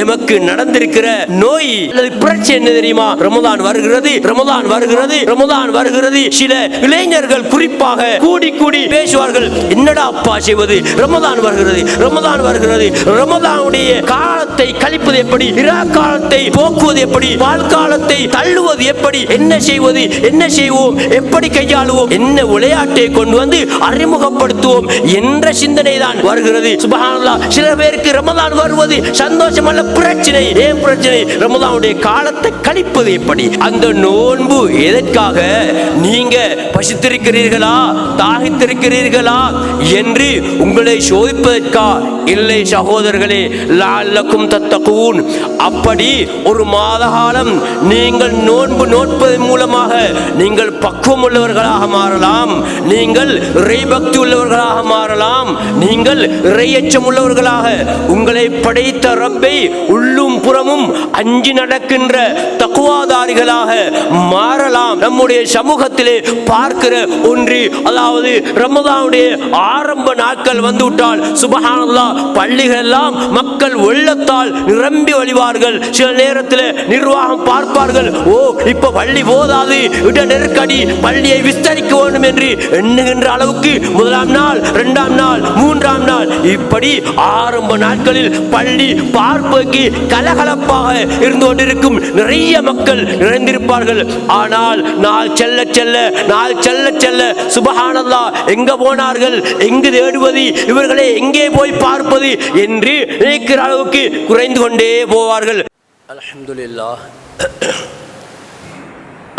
எமக்கு நடந்திருக்கிற நோய் அல்லது பிரச்சனை என்ன தெரியுமா? ரமதான் வருகிறது, ரமதான் வருகிறது, ரமதான் வருகிறது. சில இளைஞர்கள் குறிப்பாக கூடி கூடி பேசுவார்கள், என்னடா அப்பா செய்வது, ரமதான் வருகிறது, ரமதான் வருகிறது. ரமதானுடைய காலத்தை கழிப்பது எப்படி, இரா காலத்தை போக்குவது எப்படி, வாழ்காலத்தை தள்ளுவது எப்படி, என்ன செய்வது, என்ன செய்வோம், எப்படி கையாளுவோம், என்ன விளையாட்டை கொண்டு வந்து அறிமுகப்படுத்துவோம் என்ற சிந்தனை தான் வருகிறது. சுப்ஹானல்லாஹ். சில பேருக்கு ரமதான் வருவது சந்தோஷம் அல்ல, பிரச்சனை. ஏன் பிரச்சனை? ரமதானுடைய காலத்தை கழிப்பது எப்படி? அந்த நோன்பு எதற்காக? நீங்க பசித்திருக்கிறீர்களா, தாகித்திருக்கிறீர்களா என்று உங்களை சோதிப்பதற்கா? இல்லை சகோதரர்களே. லஅல்லக்கும் தத்தகூன். அப்படி ஒரு மாத காலம் நீங்கள் நோன்பு நோட்பதன் மூலமாக நீங்கள் பக்குவம் உள்ளவர்களாக மாறலாம், நீங்கள் இறைபக்தி உள்ளவர்களாக மாறலாம், நீங்கள் இறையச்சம் உள்ளவர்களாக உங்களை படைத்த ரப்பை உள்ளும் புறமும் அஞ்சி நடக்கின்ற தக்வாதாரிகளாக மாறலாம். நம்முடைய சமூகத்திலே பார்க்கிற ஒன்று, அதாவது ரமதானுடைய ஆரம்ப நாட்கள் வந்துவிட்டால் சுப்ஹானல்லாஹ், பள்ளிகள் எல்லாம் மக்கள் வெள்ளத்தால் நிரம்பி வழிவார்கள். சில நேரத்தில் நிர்வாகம் பார்ப்பார்கள், ஓ இப்ப பள்ளி போதாது, இட நெருக்கடி, பள்ளியை விஸ்தரிக்க வேண்டும் என்று எண்ணுகின்ற அளவுக்கு முதலாம் நாள், இரண்டாம் நாள், மூன்றாம் நாள், இப்படி ஆரம்ப நாட்களில் பள்ளி பார்ப்பதற்கு கலகலப்பாக இருந்து கொண்டிருக்கும். நிறைய மக்கள் நிறைந்திருப்பார்கள். ஆனால் நாள் செல்ல செல்ல, நாள் செல்ல செல்ல சுப்ஹானல்லாஹ், எங்க போனார்கள், எங்கு தேடுவது, இவர்களை எங்கே போய் பார்ப்பது என்று நினைக்கிற அளவுக்கு குறைந்து கொண்டே போவார்கள். அல்ஹம்துலில்லாஹ்,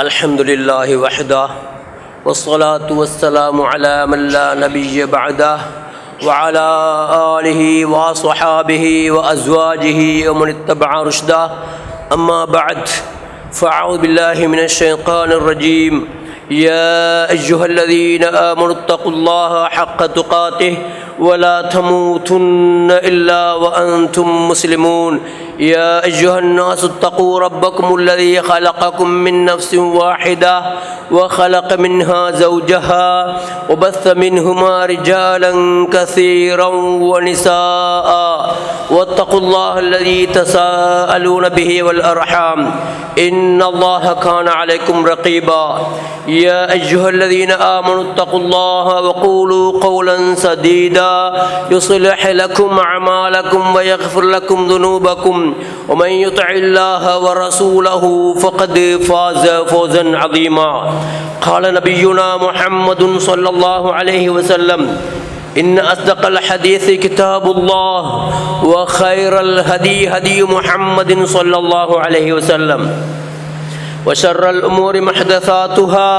அல்ஹம்துலில்லாஹி வஹ்தா, வஸ்ஸலாத்து வஸ்ஸலாமு அலா மன் லா நபிய்ய பஅதா, وعلى آله وصحابه وأزواجه ومن اتبع رشدا. أما بعد، فأعوذ بالله من الشيطان الرجيم. يا أيها الذين آمنوا اتقوا الله حق تقاته ولا تموتن إلا وأنتم مسلمون. يا أيها الناس اتقوا ربكم الذي خلقكم من نفس واحدة وخلق منها زوجها وبث منهما رجالا كثيرا ونساء واتقوا الله الذي تساءلون به والأرحام إن الله كان عليكم رقيبا. يا أيها الذين آمنوا اتقوا الله وقولوا قولا سديدا يصلح لكم أعمالكم ويغفر لكم ذنوبكم ومن يطع الله ورسوله فقد فاز فوزا عظيما. قال نبينا محمد صلى الله عليه وسلم: إن أصدق الحديث كتاب الله وخير الهدي هدي محمد صلى الله عليه وسلم وشر الأمور محدثاتها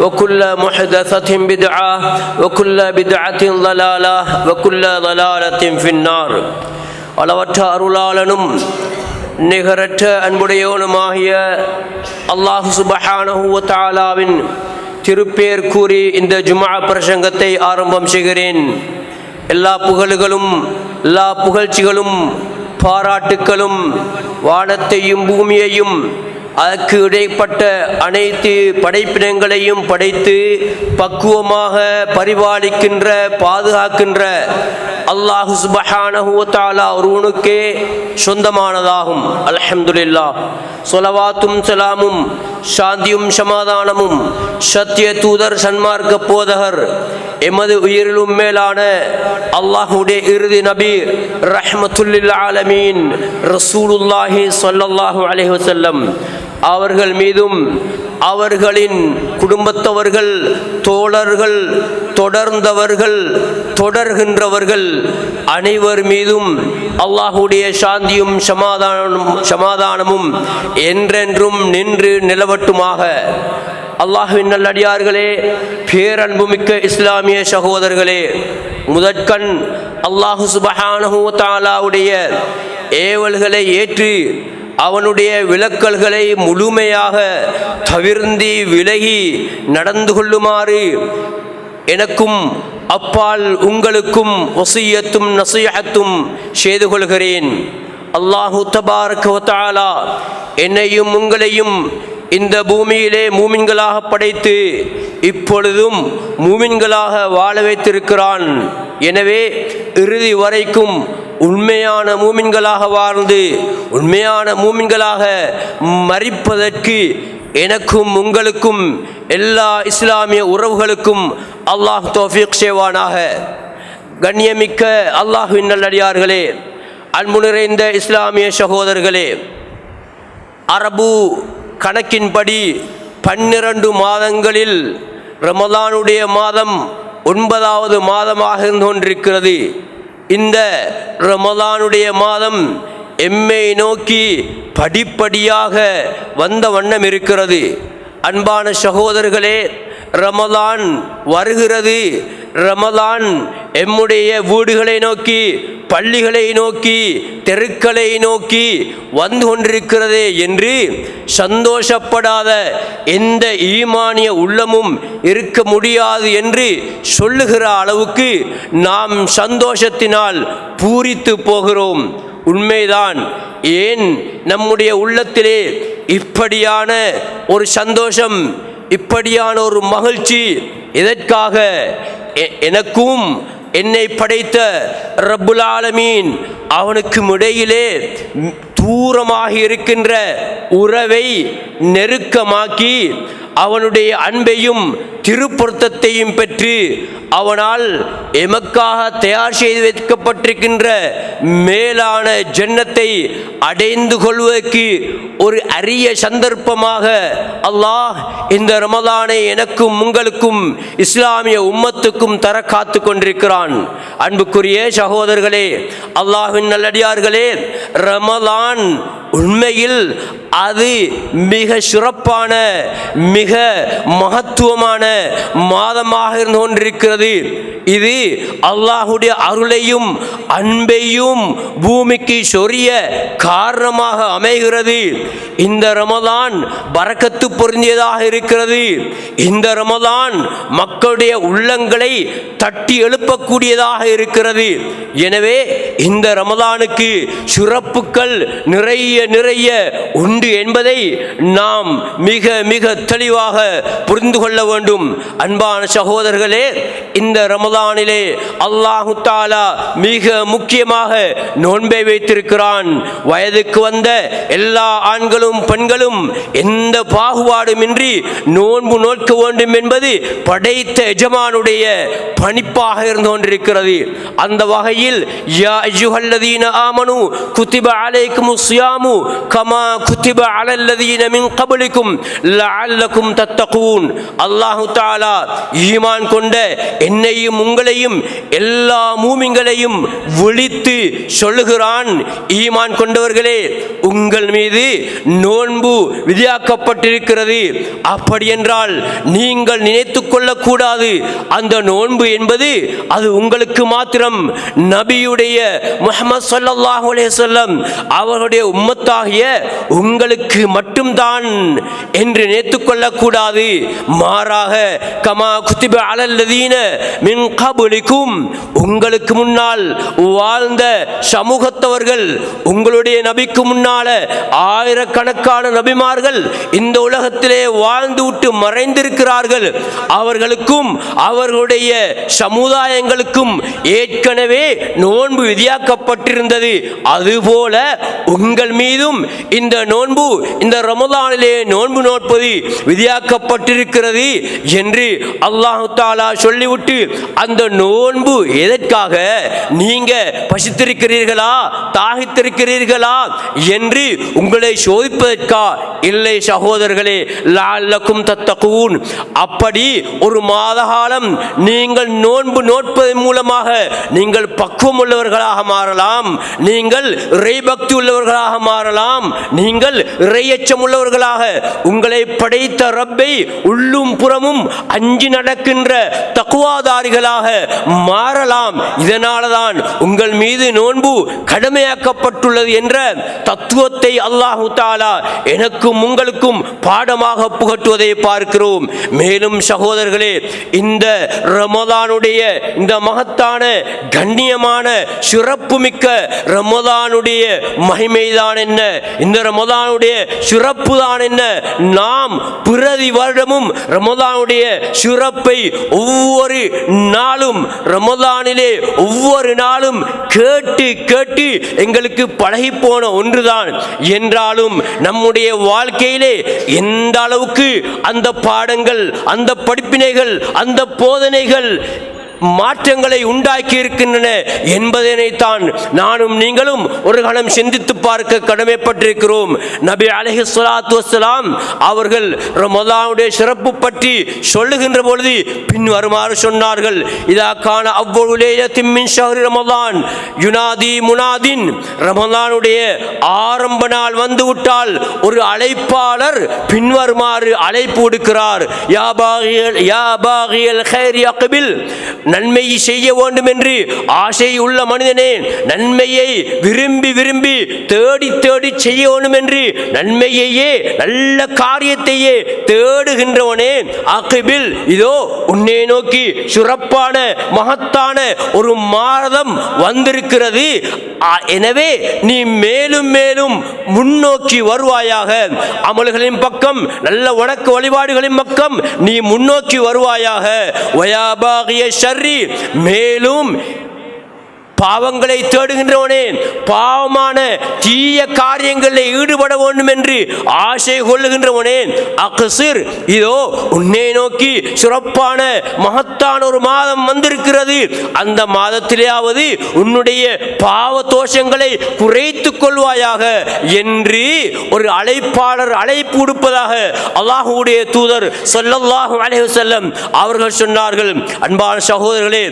وكل محدثة بدعة وكل بدعة ضلالة وكل ضلالة في النار. அளவற்ற அருளாளனும் நிகரற்ற அன்புடையவனுமாகிய அல்லாஹ் சுப்ஹானஹு வ தஆலாவின் திருப்பேர் கூறி இந்த ஜும்ஆ பிரசங்கத்தை ஆரம்பம் செய்கிறேன். எல்லா புகழ்களும், எல்லா புகழ்ச்சிகளும், பாராட்டுக்களும் வானத்தையும் பூமியையும் அதற்கு இடைப்பட்ட அனைத்து படைப்பினங்களையும் படைத்து பக்குவமாக பரிபாலிக்கின்ற, பாதுகாக்கின்ற அல்லாஹ் சுப்ஹானஹு வ தஆலா ஒருவனுக்கே சொந்தமானதாகும். அல்ஹம்துலில்லாஹ். ஸலவாத்தும் சலாமும் சாந்தியும் சமாதானமும் சத்திய தூதர், சன்மார்க்க போதகர், எமது உயிரிலும் மேலான அல்லாஹ்வுடைய இறுதி நபி ரஹ்மத்துல் லில் ஆலமீன் ரசூலுல்லாஹி ஸல்லல்லாஹு அலைஹி வஸல்லம் அவர்கள் மீதும் அவர்களின் குடும்பத்தவர்கள், தோழர்கள், தொடர்ந்தவர்கள், தொடர்கின்றவர்கள் அனைவர் மீதும் அல்லாஹ்வுடைய சாந்தியும் சமாதானமும் என்றென்றும் நின்று நிலவட்டுமாக. அல்லாஹ்வின் நல்லடியார்களே, பேரன்புமிக்க இஸ்லாமிய சகோதரர்களே, முதற்கண் அல்லாஹ் சுப்ஹானஹு வ தஆலாவுடைய ஏவல்களை ஏற்று அவனுடைய விலக்கல்களை முழுமையாக தவிர்ந்து விலகி நடந்து கொள்ளுமாறு எனக்கும் அப்பால் உங்களுக்கும் வசியத்தும் நசீஹத்தும் செய்து கொள்கிறேன். அல்லாஹு தபாரக வ தஆலா என்னையும் உங்களையும் இந்த பூமியிலே மூமின்களாக படைத்து இப்பொழுதும் மூமின்களாக வாழ வைத்திருக்கிறான். எனவே இறுதி வரைக்கும் உண்மையான மூமின்களாக வாழ்ந்து உண்மையான மூமின்களாக மரிப்பதற்கு எனக்கும் உங்களுக்கும் எல்லா இஸ்லாமிய உறவுகளுக்கும் அல்லாஹ் தௌஃபீக் செய்வானாக. கண்ணியமிக்க அல்லாஹ்வின் நல்லடியார்களே, அன்பு நிறைந்த இஸ்லாமிய சகோதரர்களே, அரபு கணக்கின்படி 12 மாதங்களில் ரமலானுடைய மாதம் 9வது மாதமாக இருந்து கொண்டிருக்கிறது. இந்த ரமலானுடைய மாதம் எம்மை நோக்கி படிப்படியாக வந்த வண்ணம் இருக்கிறது. அன்பான சகோதரர்களே, ரமலான் வருகிறது. ரமலான் எம்முடைய வீடுகளை நோக்கி, பள்ளிகளை நோக்கி, தெருக்களை நோக்கி வந்து கொண்டிருக்கிறதே என்று சந்தோஷப்படாத எந்த ஈமானிய உள்ளமும் இருக்க முடியாது என்று சொல்லுகிற அளவுக்கு நாம் சந்தோஷத்தினால் பூரித்து போகிறோம். உண்மைதான். ஏன் நம்முடைய உள்ளத்திலே இப்படியான ஒரு சந்தோஷம், இப்படியான ஒரு மகிழ்ச்சி எதற்காக? எனக்கும் என்னை படைத்த ரப்புல் ஆலமீன் அவனுக்கும் இடையிலே தூரமாக இருக்கின்ற உறவை நெருக்கமாக்கி அவனுடைய அன்பையும் திருப்பொருத்தத்தையும் பெற்று அவனால் எமக்காக தயார் செய்து வைக்கப்பட்டிருக்கின்ற மேலான ஜன்னத்தை அடைந்து கொள்வதற்கு ஒரு அரிய சந்தர்ப்பமாக அல்லாஹ் இந்த ரமலானை எனக்கும் உங்களுக்கும் இஸ்லாமிய உம்மத்துக்கும் தர காத்து கொண்டிருக்கிறான். அன்புக்குரிய சகோதரர்களே, அல்லாஹ்வின் நல்லடியார்களே, ரமலான் உண்மையில் அது மிக சிறப்பான, மிக மகத்துவமான மாதமாக இருந்து கொண்டிருக்கிறது. இது அல்லாஹுடைய அருளையும் அன்பையும் பூமிக்கு சொரிய காரணமாக அமைகிறது. இந்த ரமலான் பரக்கத்து பொருந்தியதாக இருக்கிறது. இந்த ரமலான் மக்களுடைய உள்ளங்களை தட்டி எழுப்பக்கூடியதாக இருக்கிறது. எனவே இந்த ரமலானுக்கு சிறப்புகள் நிறைய நிறைய உண்டு என்பதை நாம் மிக மிக தெளிவாக புரிந்து கொள்ள வேண்டும். அன்பான சகோதரர்களே, இந்த ரமலானிலே அல்லாஹு தஆலா மிக முக்கியமாக நோன்பை வைத்திருக்கிறான். வயதுக்கு வந்த எல்லா ஆண்களும் பெண்களும் எந்த பாகுபாடுமின்றி நோன்பு நோக்க வேண்டும் என்பது படைத்த எஜமானுடைய பணிப்பாக இருந்து கொண்டிருக்கிறது. அந்த வகையில் யா அய்யுஹல்லதீன ஆமனு குத்திப அலைக்குமுஸ் ஸியாமு கமா குத்திப அலல்லதீன மின் கப்லிக்கும் லஅல்லக்கும் தத்தகூன். அல்லாஹு தஆலா ஈமான் கொண்ட என்னையும் உங்களையும் எல்லா மூமின்களையும் விழித்து சொல்லுகிறான், ஈமான் கொண்டவர்களே, உங்கள் மீது நோன்பு விதியாக்கப்பட்டிருக்கிறது. அப்படி என்றால் நீங்கள் நினைத்து கொள்ளக்கூடாது அந்த நோன்பு என்பது அது உங்களுக்கு மாத்திரம், நபியுடைய முஹம்மது ஸல்லல்லாஹு அலைஹி வஸல்லம் அவருடைய உம்மத்தாகிய உங்களுக்கு மட்டும்தான் என்று நினைத்து கொள்ளக்கூடாது. மாறாக கமா குத்திப அலல்லதீன மின் கப்லிக்கும், உங்களுக்கு முன்னால் வாழ்ந்த சமூகத்தவர்கள், உங்களுடைய நபிக்கு முன்னால ஆயிரக்கணக்கான நபிமார்கள் இந்த உலகத்திலே வாழ்ந்து விட்டு மறைந்திருக்கிறார்கள். அவர்களுக்கும் அவர்களுடைய சமுதாயங்களுக்கும் ஏற்கனவே நோன்பு விதியாக்கப்பட்டிருந்தது. அதுபோல உங்கள் மீதும் இந்த நோன்பு, இந்த ரமலானிலே நோன்பு நோற்பது விதியாக்கப்பட்டிருக்கிறது என்று அல்லாஹ் தஆலா சொல்லிவிட்டு, அந்த நோன்பு எதற்காக? நீங்க பசித்திருக்கிறீர்களா, தாகித்திருக்கிறீர்களா என்று உங்களை சோதிப்பதற்கா? இல்லை சகோதரர்களே, லஅல்லக்கும் தத்தகூன். அப்படி ஒரு மாத காலம் நீங்கள் நோன்பு நோட்பதன் மூலமாக நீங்கள் பக்குவம் உள்ளவர்களாக மாறலாம், நீங்கள் இறைபக்தி உள்ளவர்களாக மாறலாம், நீங்கள் இறையச்சம் உள்ளவர்களாக உங்களை படைத்த ரப்பை உள்ளும் புறமும் அஞ்சி நடக்கின்ற தக்வாதாரிகளாக மாறலாம். இதனால்தான் உங்கள் மீது நோன்பு கடமையாக்கப்பட்டுள்ளது என்ற தத்துவத்தை அல்லாஹ் தஆலா எனக்கும் உங்களுக்கும் பாடமாக புகட்டுவதை பார்க்கிறோம். மேலும் சகோதரர்களே, இந்த ரமலானுடைய இந்த மகத்தான கண்ணியமான சிற சிறப்புமிக்க ரமலானுடைய மகிமைதான் என்ன, இந்த ரமலானுடைய சிறப்பு தான் என்ன? நாம் பிரதி வருடமும் ரமலானுடைய சிறப்பை ஒவ்வொரு நாளும் ரமலானிலே ஒவ்வொரு நாளும் கேட்டு கேட்டு எங்களுக்கு பழகி போன ஒன்றுதான். என்றாலும் நம்முடைய வாழ்க்கையிலே எந்த அளவுக்கு அந்த பாடங்கள், அந்த படிப்பினைகள், அந்த போதனைகள் மாற்றங்களை உண்டாக்கி இருக்கின்றன என்பதனைத்தான் நானும் நீங்களும் ஒரு கணம் சிந்தித்து பார்க்க கடமைப்பட்டிருக்கிறோம். நபி அலைஹிஸ்ஸலாத்து வஸ்ஸலாம் அவர்கள் ரமலானுடைய சிறப்பு பற்றி சொல்லுகின்ற பொழுது பின்வருமாறு சொன்னார்கள். இதா கான அவ்வளவு லைலத்தின் மின் ஷஹ்ரி ரமலான் யுனாதி முனாதின், ரமலானுடைய ஆரம்ப நாள் வந்துவிட்டால் ஒரு அழைப்பாளர் பின்வருமாறு அழைப்பு விடுக்கிறார். யா பாகியல் கைரி அக்பில், நன்மையை செய்ய வேண்டும் என்று ஆசை உள்ள மனிதனே, நன்மையை விரும்பி விரும்பி தேடி தேடி செய்ய வேண்டும் என்று நன்மையையே நல்ல காரியத்தையே தேடுகின்றவனே, அக்பில், இதோ உன்னை நோக்கி சிறப்பான மகத்தான ஒரு மாதம் வந்திருக்கிறது. எனவே நீ மேலும் மேலும் முன்னோக்கி வருவாயாக, அமல்களின் பக்கம், நல்ல வணக்க வழிபாடுகளின் பக்கம் நீ முன்னோக்கி வருவாயாக. மேலும் பாவங்களை தேடுகின்றவனே, பாவமான தீய காரியங்களில் ஈடுபட வேண்டும் என்று ஆசை கொள்ளுகின்றவனே, அக்ஸிர், இதோ உன்னை நோக்கி சிறப்பான மகத்தான ஒரு மாதம் வந்திருக்கிறது. அந்த மாதத்திலேயாவது உன்னுடைய பாவ தோஷங்களை குறைத்துக் கொள்வாயாக என்று ஒரு அழைப்பாளர் அழைப்பு விடுப்பதாக அல்லாஹ்வுடைய தூதர் ஸல்லல்லாஹு அலைஹி வஸல்லம் அவர்கள் சொன்னார்கள். அன்பான சகோதரர்களே,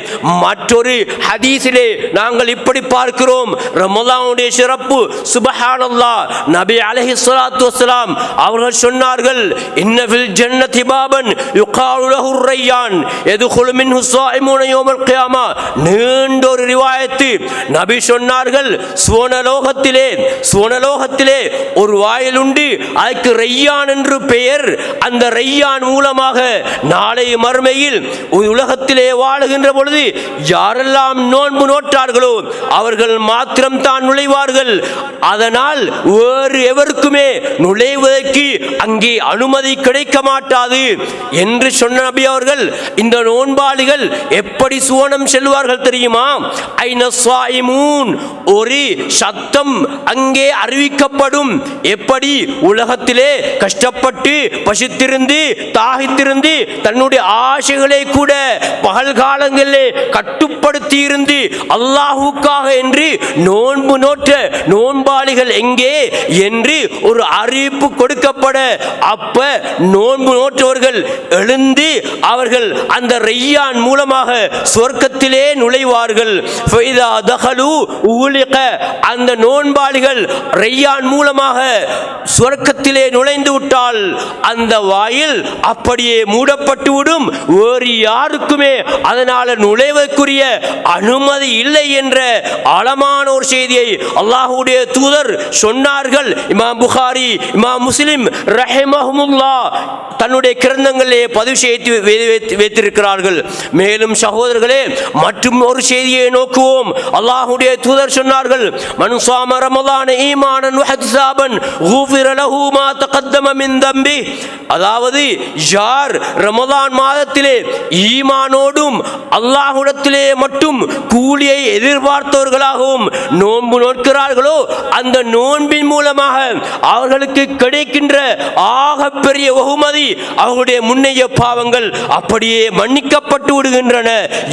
மற்றொரு ஹதீஸிலே நாங்கள் இப்படி பார்க்கிறோம். ரமலானுடைய சிறப்பு சுப்ஹானல்லாஹ். நபி அலைஹிஸ்ஸலாத்து வஸ்ஸலாம் அவர்கள் சொன்னார்கள், இன்ன ஃபில் ஜன்னதி பாபன் யுகாலு லஹு ரையான் யதுகுலு மின்ஹு ஸாயிமூன யௌமல் கியாமா. நீண்ட ஒரு ரிவாயத்து. நபி சொன்னார்கள், சுவனலோகத்திலே ஒரு வாயில் உண்டு, அதுக்கு ரையான் என்று பெயர். அந்த ரையான் மூலமாக நாளை மறுமையில் உலகத்திலே வாழுகின்ற பொழுது யாரெல்லாம் நோன்பு நோட்டார்களோ அவர்கள் மாத்திரம் தான் நுழைவார்கள். அதனால் வேறு எவருக்குமே நுழைவதற்கு அங்கே அனுமதி கிடைக்க மாட்டாது என்று சொன்ன நபி அவர்கள், இந்த நோன்பாளிகள் எப்படி சுவனம் செல்வார்கள் தெரியுமா? ஐன ஸாயிமூன், ஒரு சத்தம் அங்கே அறிவிக்கப்படும். எப்படி உலகத்திலே கஷ்டப்பட்டு பசித்திருந்து தாகித்திருந்து தன்னுடைய ஆசைகளை கூட பகல் காலங்களிலே கட்டுப்படுத்தி இருந்து அல்லாஹுக்காக என்று நோன்பு நோற்ற நோன்பாளிகள் எங்கே என்று ஒரு அறிவிப்பு கொடுக்கப்பட, அப்ப நோன்பு நோற்றவர்கள் எழுந்து அவர்கள் அந்த ரையான் மூலமாக சொர்க்கத்திலே நுழைவார்கள். ஃபைதா தஹலு உலிக, அந்த நோன்பாளிகள் ரையான் மூலமாக சொர்க்கத்திலே நுழைந்து விட்டால் அந்த வாயில் அப்படியே மூடப்பட்டு விடும். வேறு யாருக்குமே அதனால நுழைவதற்குரிய அனுமதி இல்லை என்ற ஆழமான ஒரு செய்தியை அல்லாஹ்வுடைய தூதர் சொன்னார்கள். இமாம் புகாரி, இமாம் முஸ்லிம் ரஹிமஹுமுல்லாஹ் தன்னுடைய கிரந்தங்களிலே பதிவு செய்து வைத்திருக்கிறார்கள். மேலும் சகோதரர்களே, மற்றும் ஒரு செய்தியை நோக்குவோம். அல்லாஹ்வுடைய தூதர் சொன்னார்கள், மன் ஸாம ரமலான ஈமானன் வஹ்திஸாபன் குஃபிர லஹு மா தகத்தம மின் தம்பி. அதாவது யார் ரமலான் மாதத்திலே ஈமானோடும் அல்லாஹ்விடத்திலே மட்டும் கூலியை எதிர்பார்த்தவர்களாகவும் நோன்பு நோக்கிறார்களோ, அந்த நோன்பின் மூலமாக அவர்களுக்கு கிடைக்கின்ற ஆகப்பெரிய வெகுமதி அவர்களுடைய முன்னைய பாவங்கள் அப்படியே மன்னிக்கப்பட்டு விடுகின்றன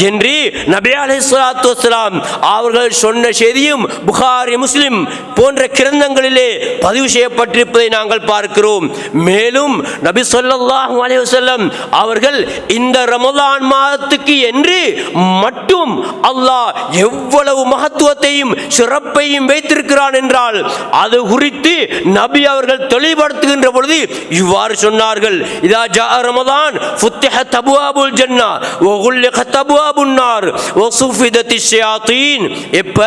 என்று நபி அலைஹிஸ்ஸலாத்து வஸ்ஸலாம் அவர்கள் சொன்ன செய்தியும் புகாரி, முஸ்லிம் போன்ற கிரந்தங்களிலே பதிவு செய்யப்பட்டிருப்பதை நாங்கள் பார்க்கிறோம். மேலும் நபி ஸல்லல்லாஹு அலைஹி வஸல்லம் அவர்கள் இந்த ரமலான் மாதத்துக்கு என்று மட்டும் அல்லாஹ் எவ்வளவு மகத்துவத்தையும் சிறப்பையும் வைத்திருக்கிறான் என்றால் அது குறித்து நபி அவர்கள் தெளிவுபடுத்துகின்ற பொழுது இவ்வாறு சொன்னார்கள், இதா ஜா ரமலான் ஃபுத்திஹத் அப்வாபுல் ஜன்னா வ குல்லிகத் அப்வாபுன் நார் வ சுஃபிதத்திஷ் ஷயாத்தீன். எப்ப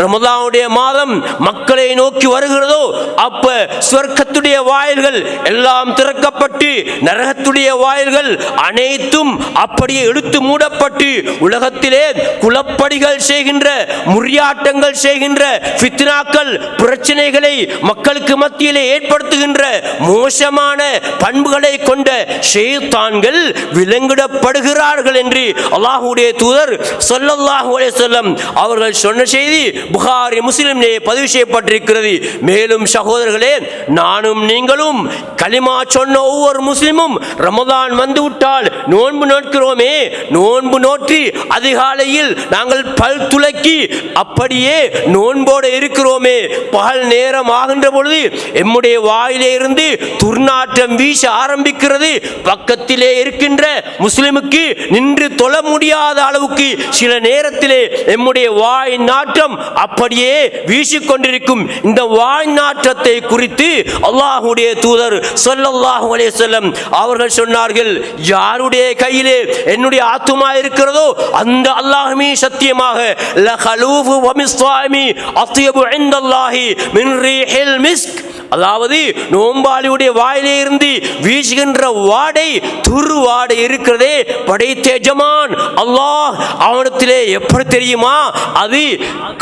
ரமலானுடைய மாதம் மக்களை நோக்கி வருகிறதோ அப்ப சொர்க்கத்துடைய வாயில்கள் எல்லாம் திறக்கப்பட்டு நரகத்துடைய வாயில்கள் அனைத்தும் அப்படியே எடுத்து மூடப்பட்டு உலகத்திலே குலப்படிகள் செய்கின்ற செய்கின்ற முறியாட்டங்கள் செய்கின்ற ஃபித்னாக்கள் பிரச்சனைகளை மக்களுக்கு மத்தியிலே ஏற்படுத்துகின்ற மோசமான பண்புகளை கொண்ட ஷைத்தான்கள் விலங்கிடப்படுகிறார்கள் என்று அல்லாஹ்வுடைய தூதர் ஸல்லல்லாஹு அலைஹி வஸல்லம் அவர்கள் சொன்ன செய்தி புகாரி முஸ்லிமிலே பதிவு செய்யப்பட்டிருக்கிறது. மேலும் சகோதரர்களே, நானும் நீங்களும் கலிமா சொன்ன ஒவ்வொரு முஸ்லிமும் ரமதான் வந்துவிட்டால் நோன்பு நோக்கிறோமே, நோன்பு நோற்றி அதிகாலையில் நாங்கள் பல் துலக்கி அப்படியே நோன்போடு இருக்கிறோமே, பகல் நேரம் ஆகின்ற பொழுது எம்முடைய வாயிலே இருந்து துர்நாற்றம் வீச ஆரம்பிக்கிறது. பக்கத்திலே இருக்கின்ற முஸ்லிமுக்கு நின்று தொழ முடியாத அளவுக்கு சில நேரத்திலே எம்முடைய வாய் நாற்றம் அப்படியே வீசிக்கொண்டிருக்கும். இந்த வாய் நாற்றத்தை குறித்து அல்லாஹ்வுடைய தூதர் ஸல்லல்லாஹு அலைஹி வஸல்லம் அவர்கள் சொன்னார்கள், யாருடைய கையிலே என்னுடைய ஆத்துமா இருக்கிறதோ அந்த அல்லாஹ்மே சத்தியமாக லகலூஃபு வமிஸ்ஸாமி அத்யபு இன்தல்லாஹி மின் ரீஹில் மிஸ்க், அதாவது நோம்பாளியுடைய வாயிலே இருந்து வீசுகின்ற வாடை துரு வாடை இருக்கிறதே, படைத்த எஜமான் அல்லாஹ் அவனத்திலே எப்படி தெரியுமா, அது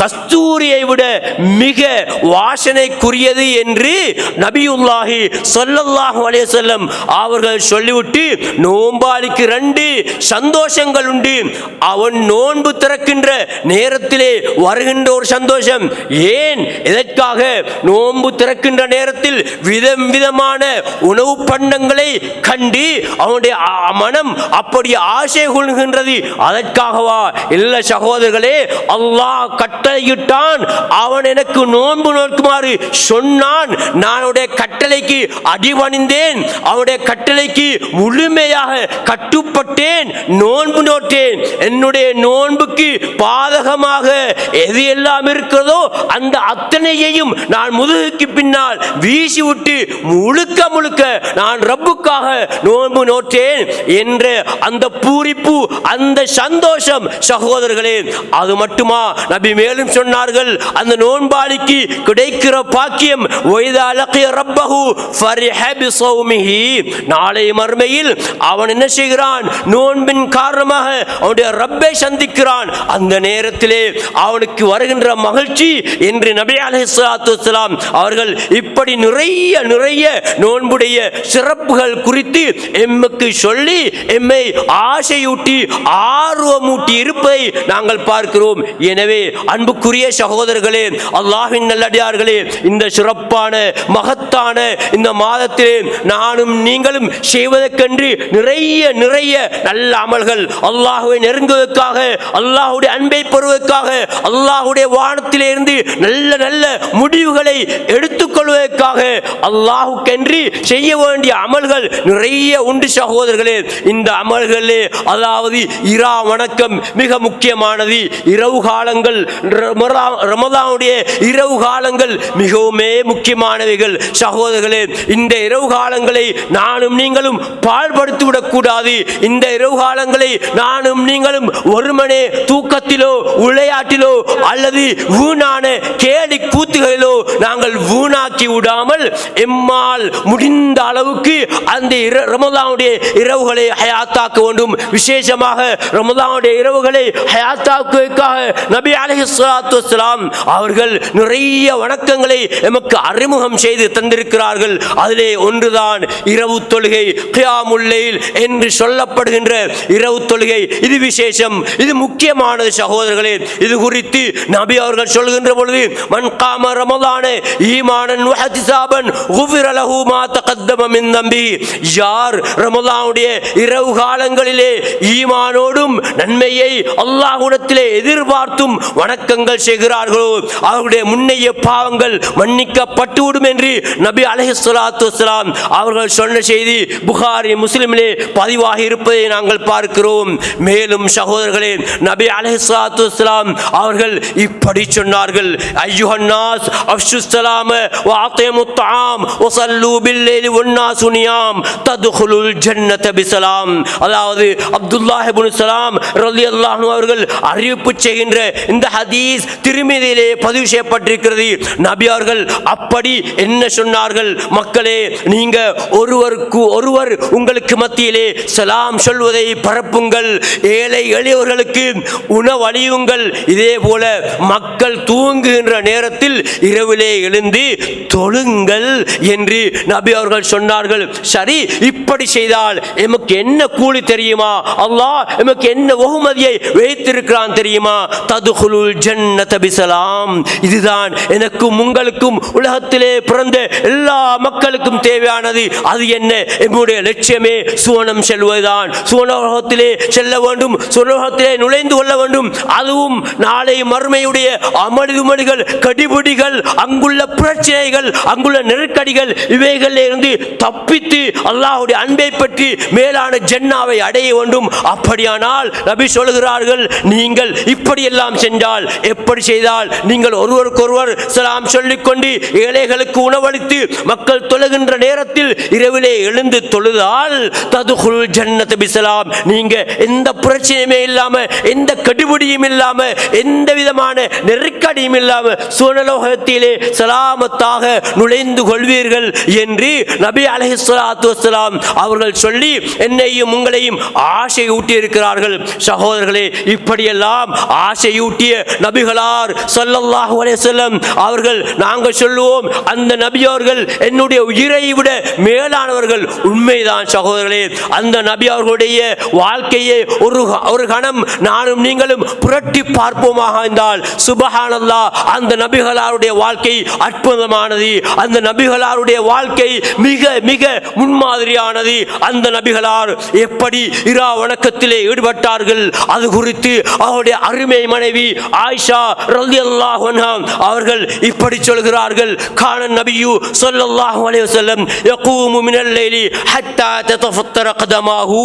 கஸ்தூரியை விட மிக வாசனைக்குரியது என்று நபியுல்லாஹி ஸல்லல்லாஹு அலைஹி வஸல்லம் அவர்கள் சொல்லிவிட்டு, நோம்பாளிக்கு 2 சந்தோஷங்கள் உண்டு. அவன் நோன்பு திறக்கின்ற நேரத்திலே வருகின்ற ஒரு சந்தோஷம். ஏன், எதற்காக? நோன்பு திறக்கின்ற நேரத்தில் விதம் விதமான உணவு பண்டங்களை கண்டு அவனுடைய மனம் அப்படி ஆசை கொள்கின்றது. அதற்காகவா? இல்ல சகோதரர்களே, அல்லாஹ் கட்டளையிட்டான், அவன் எனக்கு நோன்பு நோக்குமாறு சொன்னான், நான் அவனுடைய கட்டளைக்கு அடிபணிந்தேன், அவனுடைய கட்டளைக்கு முழுமையாக கட்டுப்பட்டேன், நோன்பு நோட்டேன். என்னுடைய நோன்புக்கு பாதகமாக எது எல்லாம் இருக்கிறதோ அந்த அத்தனையையும் நான் முதுகுக்கு பின்னால் வீசிவிட்டு முழுக்க முழுக்க நான் ரப்புக்காக நோன்பு நோற்றேன் என்ற அந்த பூரிப்பு, அந்த சந்தோஷம் சகோதரர்களே, அது மட்டுமா? நபி மேலும் சொன்னார்கள், அந்த நோன்பாளிக்கு கிடைக்கிற பாக்கியம் வைதா லகிய ரப்பஹு ஃபரிஹ பிஸௌமிஹி, நாளை மறுமையில் அவன் என்ன செய்கிறான்? நோன்பின் காரணமாக அவனுடைய ரப்பை சந்திக்கிறான். அந்த நேரத்திலே அவனுக்கு வருகின்ற மகிழ்ச்சி என்று நபி அலைஹிஸ்ஸலாத்து வஸ்ஸலாம் அவர்கள் இப்படி நிறைய நோன்புடைய சிறப்புகள் குறித்து எம்முக்கு சொல்லி எம்மை ஆசையூட்டி ஆர்வமூட்டி இருப்பதை நாங்கள் பார்க்கிறோம். எனவே அன்புக்குரிய சகோதரர்களே, அல்லாஹ்வின் நல்லடியார்களே, இந்த சிறப்பான மகத்தான இந்த மாதத்திலே நானும் நீங்களும் செய்வதற்கென்று நிறைய நல்ல அமல்கள், அல்லாஹ்வை நெருங்குவதற்காக, அல்லாஹ்வுடைய அன்பை பெறுவதற்காக, அல்லாஹ்வுடைய வானத்திலே இருந்து நல்ல முடிவுகளை எடுத்துக்கொள்வதற்காக அல்லாஹ்வுக்கென்று செய்ய வேண்டிய அமல்கள் நிறைய உண்டு சகோதரர்களே. இந்த அமல்களே, அதாவது இரா வணக்கம் மிக முக்கியமானது. இரவு காலங்கள், ரமதானுடைய இரவு காலங்கள் மிகவுமே முக்கியமானவைகள் சகோதரர்களே. இந்த இரவு காலங்களை நானும் நீங்களும் பாழ்படுத்திவிடக் கூடாது. இந்த இரவு காலங்களை நானும் நீங்களும் ஒருமனே தூக்கத்திலோ விளையாட்டிலோ அல்லது வீணான கேலி கூத்துகளிலோ நாங்கள் வீணாக்கி விடாமல் எம்மால் முடிந்த அளவுக்கு அந்த ரமதானுடைய இரவுகளை ஹயாத்தாக்க வேண்டும். விசேஷமாக ரமதானுடைய இரவுகளை ஹயாத்தாக்குவதற்காக நபி அலைஹிஸ்ஸலாத்து வஸ்ஸலாம் அவர்கள் நிறைய வணக்கங்களை எமக்கு அறிமுகம் செய்து தந்திருக்கிறார்கள். அதிலே ஒன்றுதான் இரவு தொழுகை, கியாமுல் லைல் என்று சொல்லப்படுகின்ற இரவு தொழுகை. இது விசேஷம், இது முக்கியமானது சகோதரர்களே. இது குறித்து நபி அவர்கள் சொல்கின்ற பொழுது, மன் காம ரமதான ஈமானன் வஹ்திசாபன் குஃபிர லஹு மா தகத்தம மின் தம்பி, யார் ரமதானுடைய இரவு காலங்களிலே ஈமானோடும் நன்மையை அல்லாஹ்விடத்திலே எதிர்பார்த்தும் வணக்கங்கள் செய்கிறார்களோ அவருடைய முன்னைய பாவங்கள் மன்னிக்கப்பட்டுவிடும் என்று நபி அலைஹிஸ்ஸலாத்து வஸ்ஸலாம் அவர்கள் சொன்ன செய்தி புகாரி முஸ்லிமிலே பதிவாகி இருப்பதை நாங்கள் பார்க்கிறோம். மேலும் சகோதரர்களே, நபி அலைஹிஸ்ஸலாத்து வஸ்ஸலாம் அவர்கள் இப்படி சொன்னார்கள், ஐயுஹன் நாஸ் அஃஷுஸ் ஸலாம வ வஅத்இமுத் தஆம் வஸல்லூ பில்லைலி வன்னாசு நியாம் தத்குலுல் ஜன்னத பிஸலாம். அதாவது அப்துல்லாஹ் இப்னு ஸலாம் ரலியல்லாஹு அன்ஹு அவர்கள் அறிவிப்பு செய்கின்ற இந்த ஹதீஸ் திருமிதியிலே பதிவு செய்யப்பட்டிருக்கிறது. நபி அவர்கள் அப்படி என்ன சொன்னார்கள்? மக்களே, நீங்க ஒருவருக்கு ஒருவர் உங்களுக்கு மத்தியிலே சலாம் சொல்வதை பரப்புங்கள், ஏழை எளியவர்களுக்கு உணவளியுங்கள். இதே போல மக்கள் தூங்குகின்ற நேரத்தில் இரவிலே எழுந்து தொழுங்கள் என்று நபி அவர்கள் சொன்னார்கள். சரி, இப்படி செய்தால் எமக்கு என்ன கூலி தெரியுமா? அல்லாஹ் எமக்கு என்ன வெகுமதியை வைத்திருக்கிறான் தெரியுமா? ததுகுலுல் ஜன்னத பிஸலாம். இதுதான் எனக்கும் உங்களுக்கும் உலகத்திலே பிறந்த எல்லா மக்களுக்கும் தேவையானது. அது என்ன? எம்முடைய லட்சியமே சுவனம் செல்வதுதான். சுவனத்திலே செல்ல வேண்டும், சுவனத்திலே நுழைந்து கொள்ள வேண்டும். அதுவும் நாளை மறுமையுடைய அமளிதுமணிகள், கடிபிடிகள், அங்குள்ள பிரச்சனைகள், அங்குள்ள நெருக்கடிகள், இவைகளில் இருந்து தப்பித்து அல்லாஹ்வுடைய அன்பை பற்றி மேலான ஜன்னாவை அடைய வேண்டும். அப்படியானால் நபி சொல்கிறார்கள், நீங்கள் இப்படி எல்லாம் சென்றால், எப்படி செய்தால் நீங்கள் ஒருவருக்கொருவர் சலாம் சொல்லிக்கொண்டு ஏழைகளுக்கு உணவளித்து மக்கள் தொழுகின்ற நேரத்தில் இரவிலே எழுந்து தொழுதால் ததுகுல் ஜன்னத பிஸலாம். நீங்க எந்த பிரச்சனையுமே இல்லாம, எந்த கடுபிடியும் இல்லாம, எந்த விதமான நெருக்கடியும் இல்லாம சுவனலோகத்திலே சலாமத்தாக நுழைந்து கொள்வீர்கள் என்று நபி அலைஹிஸ்ஸலாத்து வஸ்ஸலாம் அவர்கள் சொல்லி என்னையும் உங்களையும் ஆசையூட்டி இருக்கிறார்கள். சகோதரர்களே, இப்படியெல்லாம் ஆசையூட்டிய நபிகளார் ஸல்லல்லாஹு அலைஹி வஸல்லம் அவர்கள் நாங்கள் சொல்லுவோம், அந்த நபி அவர்கள் என்னுடைய உயிரை விட மேலானவர்கள். உண்மைதான் சகோதரர்களே. அந்த நபி அவர்களுடைய வாழ்க்கையை ஒரு கணம் நானும் நீங்களும் புரட்டி பார்ப்போமாக இருந்தால் சுபஹானல்லாஹ், அந்த நபிகளாருடைய வாழ்க்கை அற்புதமானது. அந்த நபிகளாருடைய வாழ்க்கை மிக மிக முன்மாதிரியானது. அந்த நபிகளார் எப்படி இரா வணக்கத்திலே ஈடுபட்டார்கள் அது குறித்து அவருடைய அருமை மனைவி ஆயிஷா ரலியல்லாஹு அன்ஹா அவர்கள் இப்படி சொல்கிறார்கள், கான நபியு ஸல்லல்லாஹு அலைஹி வஸல்லம் யகூமு மினல் லைலி ஹத்தா ததஃபத்தர கதமாஹு.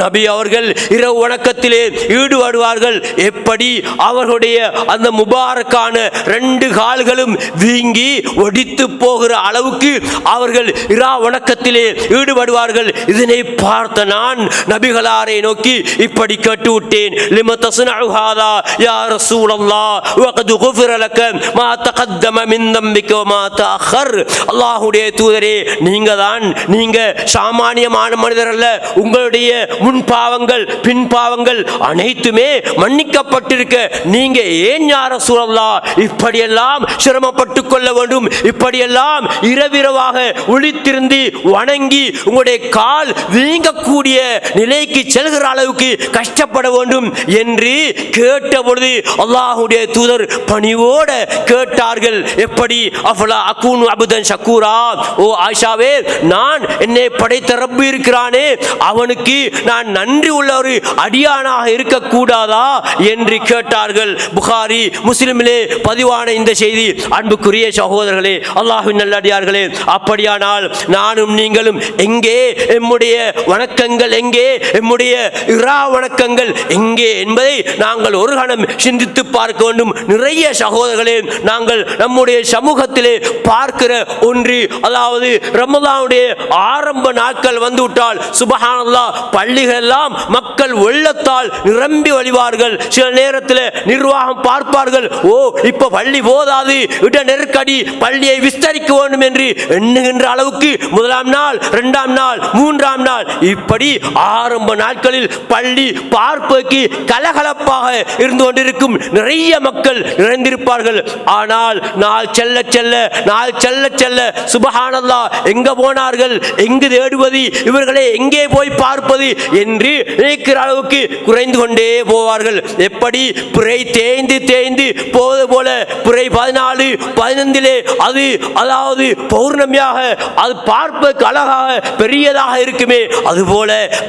நபி அவர்கள் இரவு வணக்கத்திலே ஈடுபடுவார்கள். எப்படி அவர்களுடைய அந்த முபாரக்கான ரெண்டு கால்களும் வீங்கி ஒடித்து போகிற அளவுக்கு அவர்கள் இரா வணக்கத்திலே ஈடுபடுவார்கள். இதனை பார்த்த நான் நபிகளாரை நோக்கி இப்படி கேட்டுவிட்டேன், லிம தஸ்னஉ ஹாதா யா ரசூலல்லாஹ் வகத் குஃபிர லக மா தகத்தம மின் தம்பிக வ மா தஅخر. அல்லாஹ்வுடைய தூதரே, நீங்க சாமானியமான மனிதர் அல்ல. உங்களுடைய முன் பாவங்கள் பின் பாவங்கள் அனைத்துமே மன்னிக்கப்பட்டிருக்க நீங்க ஏன் யா ரசூலல்லாஹ் இப்படியெல்லாம் சிரமப்பட்டு கொள்ள வேண்டும்? இப்படியெல்லாம் இரவிரவாக ஒளித்திருந்து வணங்கி உங்களுடைய கால் வீங்கக்கூடிய நிலைக்கு செல்கிற அளவுக்கு கஷ்டப்பட வேண்டும் என்று கேட்ட பொழுது அல்லாஹ்வுடைய தூதர் பணிவோட கேட்டார்கள், எப்படி அஃபலா அகூனு அப்தன் ஷக்கூரா, ஓ ஆயிஷாவே, நான் என்னை படைத்த ரப்பு இருக்கிறானே அவனுக்கு நான் நன்றி உள்ள ஒரு அடியானாக இருக்கக்கூடாதா என்று கேட்டார்கள். புகாரி முஸ்லிமிலே பதிவான இந்த செய்தி. அன்புக்குரிய சகோதரர்களே, அல்லாஹ்வின் நல்லடியார்களே, அப்படியானால் நானும் நீங்களும் எங்கே, எம்முடைய வணக்கங்கள் எங்கே, எம்முடைய இரா வணக்கங்கள் எங்கே என்பதை நாங்கள் ஒரு கணம் சிந்தித்து பார்க்க வேண்டும். நிறைய சகோதரர்களே, நாங்கள் நம்முடைய சமூகத்திலே பார்க்கிற ஒன்று, அதாவது ரமலானுடைய ஆரம்ப நாட்கள் வந்துவிட்டால் சுபஹானல்லாஹ், பள்ளிகள் எல்லாம் மக்கள் வெள்ளத்தால் நிரம்பி வழிவார்கள். சில நேரத்தில் நிர்வாகம் பார்ப்பார்கள், ஓ இப்ப பள்ளி போதாது, இட நெருக்கடி, பள்ளியை விஸ்தரிக்க வேண்டும் என்று எண்ணுகின்ற அளவுக்கு முதலாம் நாள், இரண்டாம் நாள், மூன்றாம் நாள், இப்படி ஆரம்ப நாட்களில் பள்ளி பார்ப்பதற்கு கலகலப்பாக இருந்து கொண்டிருக்கும். நிறைய மக்கள் நிறைந்திருப்பார்கள். ஆனால் நாள் செல்ல செல்ல சுபஹானல்லாஹ், எங்க போனார்கள், எங்கு தேடுவது, இவர்களை எங்கே போய் பார்ப்பது என்று நினைக்கிற அளவுக்கு குறைந்து கொண்டே போவார்கள். எப்படி பிறை தேய்ந்து போவது போல பிறை 14, 15 அது அதாவது பௌர்ணமியாக அது பார்ப்பதற்கு அழகாக பெரியதாக இருக்குமே,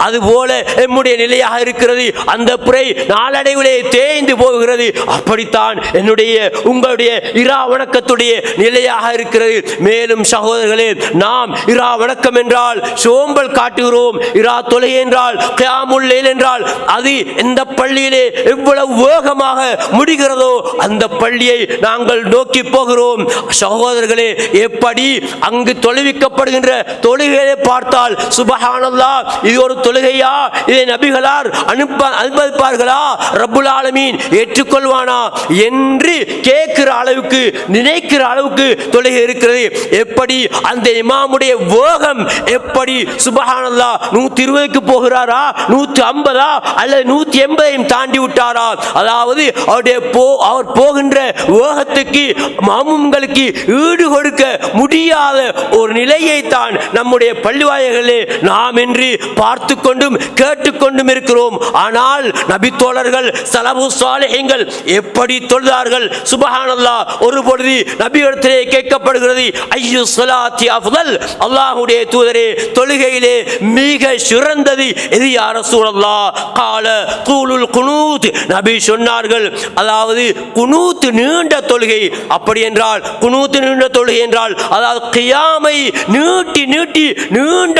அதுபோல நம்முடைய நிலையாக இருக்கிறது. அந்த பிறை நாளடைவிலே தேய்ந்து போகிறது. அப்படித்தான் என்னுடைய உங்களுடைய இரா வணக்கத்துடைய நிலையாக இருக்கிறது. மேலும் சகோதரர்களே, நாம் இரா வணக்கம் என்றால் சோம்பல் காட்டுகிறோம். இரா தொழுகை என்றால், கியாமுல் லைல் என்றால், அது எந்த பள்ளியிலே எவ்வளவு வேகமாக முடிகிறதோ அந்த பள்ளியை நாங்கள் நோக்கி போகிறோம். சகோதரர்களே, சகோதரர்களே, எப்படி அங்கு தொழுவிக்கப்படுகின்ற தொழுகையை பார்த்தால் சுபஹானல்லாஹ், இது ஒரு தொழுகையா? இதை நபிகளார் அனுமதிப்பார்களா? ரப்புல் ஆலமீன் ஏற்றுக்கொள்வானா என்று கேட்கிற அளவுக்கு, நினைக்கிற அளவுக்கு தொழுகை இருக்கிறது. எப்படி அந்த இமாமுடைய வேகம், எப்படி சுபஹானல்லாஹ் 120க்கு போகிறாரா, 150 அல்லது 180 தாண்டி விட்டாரா? அதாவது அவர் போகின்ற வேகத்துக்கு மாமும்களுக்கு ஈடு கொடுக்க முடியாத ஒரு நிலையை தான் நம்முடைய பள்ளிவாயல்களே நாம் என்று பார்த்து கொண்டும் கேட்டுக்கொண்டும் இருக்கிறோம். ஆனால் நபி தோழர்கள் ஸலஃபு ஸாலிஹீன்கள் எப்படி தொழுதார்கள்? சுப்ஹானல்லாஹ். ஒரு பொழுது நபியிடத்திலே கேட்கப்படுகிறது, ஐயு ஸலாத்தி அஃதல், அல்லாஹ்வுடைய தூதரே, தொழுகையிலே மிக சிறந்தது எது யா ரசூலல்லாஹ்? கால கூலுல் குனூத். நபி சொன்னார்கள், அதாவது குனூத் நீண்ட தொழுகை. அப்படி என்றால் குனூத் நீண்ட தொழுகை என்றால் அதாவது கியாமை நீட்டி நீட்டி நீண்ட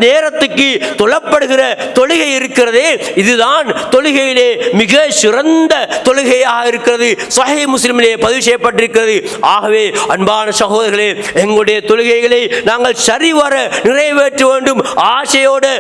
நேரத்துக்கு தொழப்படுகிற தொழுகை இருக்கிறதே, இதுதான் தொழுகையிலே மிக சிறந்த தொழுகையாக இருக்கிறது. சஹீஹ் முஸ்லிமிலே பதிவு செய்யப்பட்டிருக்கிறது. ஆகவே அன்பான சகோதரர்களே, எங்களுடைய தொழுகைகளை நாங்கள் சரிவர நிறைவேற்ற வேண்டும். ஆசையோடு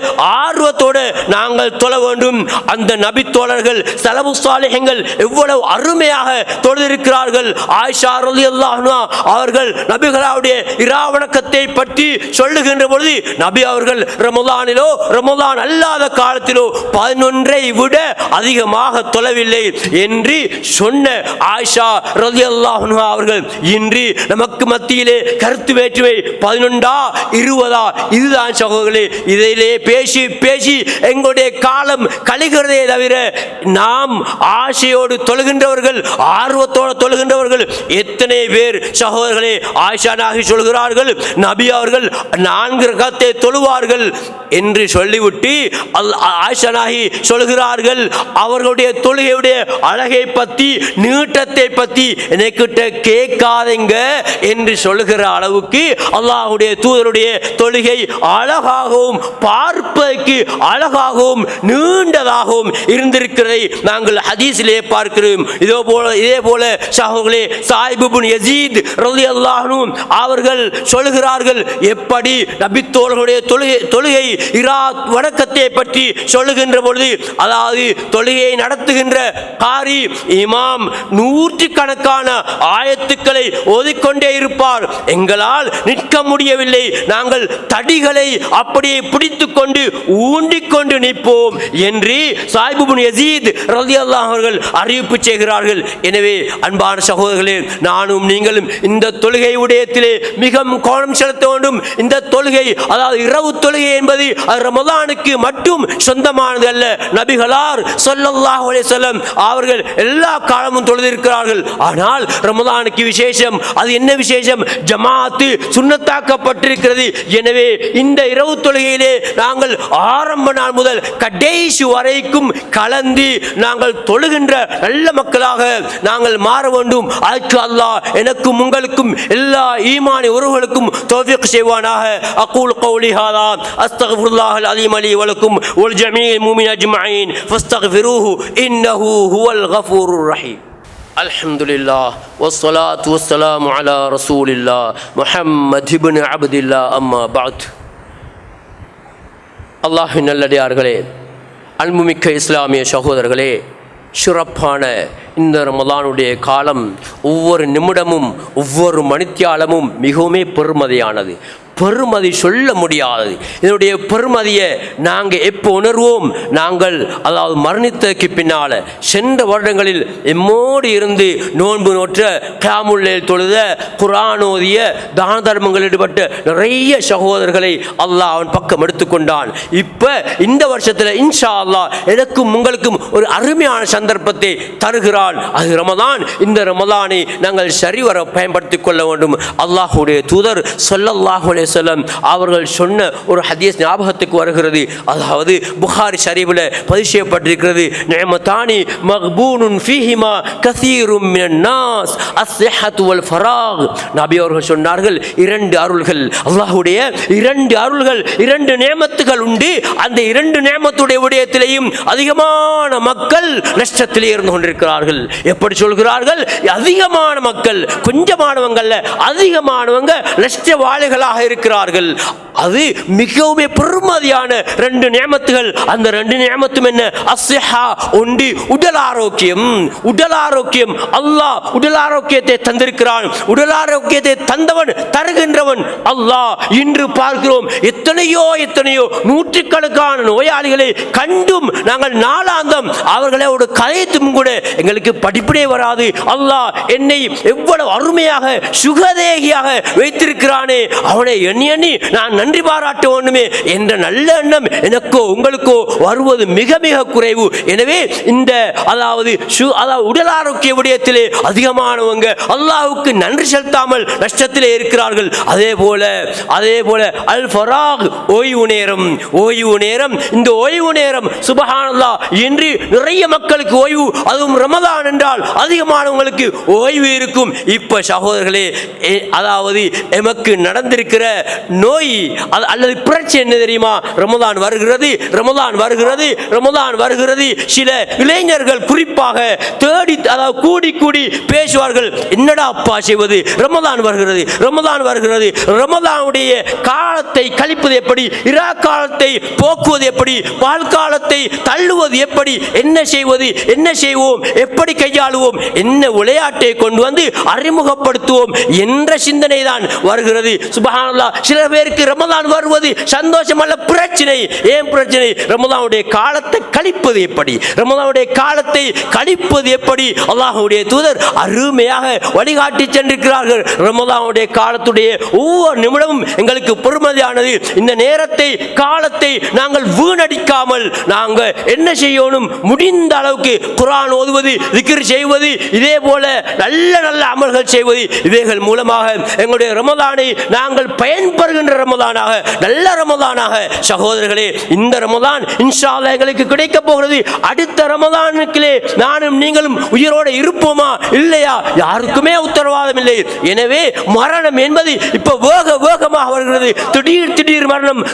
ஆர்வத்தோடு நாங்கள் தொழ வேண்டும். அந்த நபி தோழர்கள் ஸலஃபு ஸாலிஹீன்கள் எவ்வளவு அருமையாக தொழுதிருக்கிறார்கள். ஆயிஷா ரலியல்லாஹு அன்ஹா அவர்கள் நபிகளுடைய இராவணக்கத்தை பற்றி சொல்லுகின்ற பொழுது, நபி அவர்கள் ரமலானிலோ ரமலான் அல்லாத காலத்திலோ 11ஐ விட அதிகமாக தொழவில்லை என்று சொன்ன ஆயிஷா ரலியல்லாஹு அன்ஹா அவர்கள் இன்று நமக்கு மத்தியிலே கருத்து வேற்றுமை 11 20 இதுதான் சகோதரர்களே. இதிலே பேசி பேசி எங்களுடைய காலம் கழிகிறதே தவிர நாம் ஆசையோடு தொழுகின்றவர்கள், ஆர்வத்தோடு தொழுகின்றவர்கள் எத்தனை பேர் சகோதரர்களே? ஆயிஷா நாயகி சொல்கிறார்கள், நபி அவர்கள் 4 ரக்காத்தை தொழுவார்கள் என்று சொல்லிவிட்டு ஆயிஷா நாயகி சொல்கிறார்கள், அவர்களுடைய தொழுகையுடைய அழகை பற்றி, நீட்டத்தை பற்றி எனக்கிட்ட கேட்காதீங்க என்று சொல்லுகிற அளவுக்கு அல்லாஹ்வுடைய தூதருடைய தொழுகை அழகாகவும் பார்ப்பதற்கு அழகாகவும் நீண்டதாகவும் இருந்திருக்கிறதை நாங்கள் ஹதீஸிலே பார்க்கிறோம். இதே போல சகோதரர்களே, ஸாயிப் இப்னு யஸீத் ரலியல்லாஹு அன்ஹு அவர்கள் சொல்கிறார்கள், எப்படி நபி தோழர்களுடைய தொழுகை இராத் வணக்கத்தை பற்றி சொல்லுகின்ற பொழுது, அதாவது தொழுகையை நடத்துகின்ற காரி இமாம் 100கணக்கான ஆயத்துக்களை ஓதிக்கொண்டே இருப்பார். எங்களால் நிற்க முடியவில்லை, நாங்கள் தடிகளை அப்படியே பிடித்துக் கொண்டு ஊண்டிக்கொண்டு நிற்போம் என்று ஸாயிப் இப்னு யஸீத் ரலியல்லாஹு அவர்கள் அறிவிப்பு செய்கிறார்கள். எனவே அன்பான சகோதரர்களே, நானும் நீங்களும் இந்த தொழுகை விடயத்திலே மிக கவனம் செலுத்த வேண்டும். இந்த தொழுகை, அதாவது இரவு தொழுகை என்பது ரமலானுக்கு மட்டும் சொந்தமானது அல்ல. நபிகளார் ஸல்லல்லாஹு அலைஹி வஸல்லம் அவர்கள் எல்லா காலமும் தொழுதிருக்கிறார்கள். ஆனால் ரமலானுக்கு விசேஷம். அது என்ன விசேஷம்? ஜமாஅத்து சுன்னத்தாக்கப்பட்டிருக்கிறது. எனவே இந்த இரவு தொழுகையிலே நாங்கள் ஆரம்ப நாள் முதல் கடைசி வரைக்கும் கலந்து நாங்கள் தொழுகின்ற நல்ல மக்களாக நாங்கள் மாற வேண்டும். அதுக்கு அல்லாஹ் எனக்கும் உங்களுக்கும் எல்லா ஈமானி உறவுகளுக்கும் தௌஃபீக் செய்வானாக. அகூல் கௌலி ஹாதா அஸ்தக்ஃபிருல்லாஹல் அலீம் லீ வ லக்கும் வல் ஜமீஇல் முஃமினீன அஜ்மஈன் ஃபஸ்தக்ஃபிரூஹு இன்னஹு ஹுவல் கஃபூருர் ரஹீம். அல்ஹம்துலில்லாஹ் வஸ்ஸலாத்து வஸ்ஸலாமு அலா ரசூலில்லாஹ் முஹம்மத் இப்னு அப்துல்லாஹ். அம்மா பஅத். அல்லாஹ்வின் நல்லடியார்களே, அன்புமிக்க இஸ்லாமிய சகோதரர்களே, சிறப்பான இந்த ரமலானுடைய காலம் ஒவ்வொரு நிமிடமும் ஒவ்வொரு மணித்தியாலமும் மிகவும் பெருமதியானது. பெருமதி சொல்ல முடியாதது. இதனுடைய பெருமதியை நாங்கள் எப்போ உணர்வோம்? நாங்கள் அதாவது மரணித்ததுக்கு பின்னால் சென்ற வருடங்களில் எம்மோடு இருந்து நோன்பு நோற்ற, கியாமுல் லைல் தொழுத, குர்ஆன் ஓதிய, தான தர்மங்கள் ஈடுபட்ட நிறைய சகோதரர்களை அல்லாஹ் அவன் பக்கம் எடுத்துக்கொண்டான். இப்போ இந்த வருஷத்தில் இன்ஷா அல்லாஹ் எனக்கும் உங்களுக்கும் ஒரு அருமையான சந்தர்ப்பத்தை தருகிறான். அது ரமலான். இந்த ரமலானை நாங்கள் சரிவர பயன்படுத்திக் கொள்ள வேண்டும். அல்லாஹ்வுடைய தூதர் ஸல்லல்லாஹு அலைஹி அலைஹி வஸல்லம் அவர்கள் சொன்ன ஒரு ஹதீஸ் ஞாபகத்துக்கு வருகிறது. அதாவது புகாரி ஷரீஃபில் பதிவு செய்யப்பட்டிருக்கிறது. நிஅமதானி மக்பூனுன் ஃபீஹிமா கஸீரும் மினன் நாஸ் அஸ்ஸிஹத்து வல் ஃபராக். நபி அவர்கள் சொன்னார்கள், இரண்டு அருள்கள், அல்லாஹ்வுடைய இரண்டு அருள்கள், இரண்டு நிஅமத்துகள் உண்டு. அந்த இரண்டு நிஅமத்துடைய விடயத்திலேயும் அதிகமான மக்கள் நஷ்டத்திலே இருந்து கொண்டிருக்கிறார்கள். எப்படி சொல்கிறார்கள்? அதிகமான மக்கள், கொஞ்சமானவங்க அல்ல, அதிகமானவங்க நஷ்டவாளிகளாக இருக்கிறார்கள். அது மிகவும் பெருமதியான ரெண்டு நியமத்துகள். அந்த ரெண்டு நியமத்தும் என்ன? அஸ்ஸிஹா, ஒன்று உடல் ஆரோக்கியம். உடல் ஆரோக்கியம், அல்லாஹ் உடல் ஆரோக்கியத்தை தந்திருக்கிறான். உடல் ஆரோக்கியத்தை தந்தவன், தருகின்றவன் அல்லாஹ். இன்று பார்க்கிறோம் எத்தனையோ நூற்றுக்கணக்கான நோயாளிகளை கண்டும் நாங்கள் நாளாந்தம் அவர்களோடு கதைத்தும் கூட எங்களுக்கு படிப்பினே வராது. அல்லாஹ் என்னை எவ்வளவு அருமையாக சுகதேகியாக வைத்திருக்கிறானே, அவனை எண்ணி எண்ணி நான் நன்றி பாராட்ட வேண்டுமே என்ற நல்ல எண்ணம் எனக்கோ உங்களுக்கோ வருவது மிக மிக குறைவு. எனவே இந்த அதாவது உடல் ஆரோக்கிய விடயத்திலே அதிகமானவங்க அல்லாஹ்வுக்கு நன்றி செலுத்தாமல் நஷ்டத்திலே இருக்கிறார்கள். அதே போல அல் ஃபராக், ஓய்வு நேரம். இந்த ஓய்வு நேரம் சுப்ஹானல்லாஹ், இன்று நிறைய மக்களுக்கு ஓய்வு, அதுவும் ரமதான் என்றால் அதிகமானவங்களுக்கு ஓய்வு இருக்கும். இப்ப சகோதரர்களே, அதாவது எமக்கு நடந்திருக்கிற நோய் அல்லது பிரச்சனை என்ன தெரியுமா? ரமதான் வருகிறது. சில இளைஞர்கள் குறிப்பாக தேடி கூடி பேசுவார்கள், என்னடா அப்பா செய்வது? ரமதான் வருகிறது. ரமதானுடைய காலத்தை கழிப்பது எப்படி? இரா காலத்தை போக்குவது எப்படி? பால் காலத்தை தள்ளுவது எப்படி? என்ன செய்வோம்? எப்படி கையாளுவோம்? என்ன விளையாட்டை கொண்டு வந்து அறிமுகப்படுத்துவோம் என்ற சிந்தனை தான் வருகிறது. சுப்ஹானல்லாஹ், சில பேருக்கு ரமதான் வருவது சந்தோஷம் அல்ல, பிரச்சனை. ஏன் பிரச்சனை? ரமதானுடைய காலத்தை கழிப்பது எப்படி? அல்லாஹ்வுடைய தூதர் அருமையாக வழிகாட்டி சென்றிருக்கிறார்கள். ரமதானுடைய காலத்துடைய ஒவ்வொரு நிமிடமும் எங்களுக்கு பெருமதியானது. இந்த நேரத்தை, காலத்தை நாங்கள் வீணடிக்காமல் நாங்கள் என்ன செய்யணும்? முடிந்த அளவுக்கு குர்ஆன் ஓதுவது, திக்ர் செய்வது, இதே போல நல்ல அமல்கள் செய்வது, இவைகள் மூலமாக எங்களுடைய ரமதானை நாங்கள் பயன்பெறுகின்ற ரமதானாக, நல்ல ரமதானாக சகோதரர்களே, இந்த ரமதான் இன்ஷா அல்லாஹ் எங்களுக்கு கிடைக்க போகிறது. அடுத்த ரமதானுக்குள்ளே நானும் நீங்களும் உயிரோடு இருப்போமா இல்லையா? யாருக்குமே உத்தரவாதம் இல்லை. எனவே மரணம் என்பது இப்ப வேகமாக வருகிறது.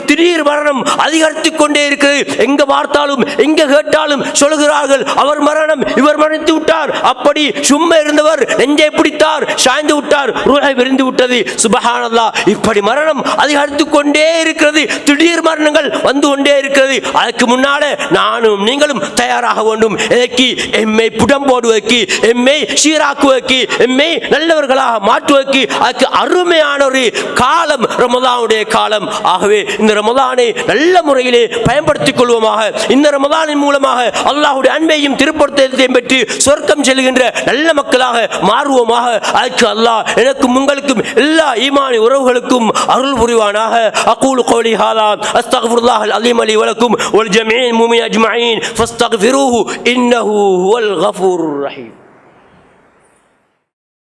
திடீர் மரணம் அதிகரித்துக் கொண்டே இருக்கிறது. எங்க பார்த்தாலும், எங்க கேட்டாலும் சொல்கிறார்கள், அவர் மரணம், இவர் மரணித்து விட்டார், அப்படி சும்மா இருந்தவர் நெஞ்சை பிடித்தார், சாய்ந்து விட்டார், ரூஹை விரிந்து விட்டது. சுப்ஹானல்லாஹ், இப்படி மரணம் அதிகரித்துக் கொண்டே இருக்கிறது. திடீர் மரணங்கள் வந்து கொண்டே இருக்கிறது. அதுக்கு முன்னால நானும் நீங்களும் தயாராக வேண்டும். எதற்கு? எம்மை புடம் போடுவதற்கு, எம்மை சீராக்குவதற்கு, எம்மை நல்லவர்களாக மாற்றுவதற்கு. அதுக்கு அருமையான ஒரு காலம் ரமதானுடைய காலம். ஆகவே இந்த ரமதானை நல்ல முறையிலே பயன்படுத்திக் கொள்வோமாக. இந்த ரமதானின் மூலமாக அல்லாஹ்வுடைய அன்பையும் திருப்பொருத்தத்தையும் பெற்று சொர்க்கம் செல்கின்ற நல்ல மக்களாக மாறுவோமாக. அதுக்கு அல்லாஹ் எனக்கும் உங்களுக்கும் எல்லா ஈமானி உறவுகளுக்கும் அருள் புரிவானாக. அகூலு கௌலி ஹாதா அஸ்தக்ஃபிருல்லாஹல் அலீம் லி வலக்கும் வல் ஜமீஇல் முஃமினீன அஜ்மஈன் ஃபஸ்தக்ஃபிரூஹு இன்னஹு ஹுவல் கஃபூருர் ரஹீம்.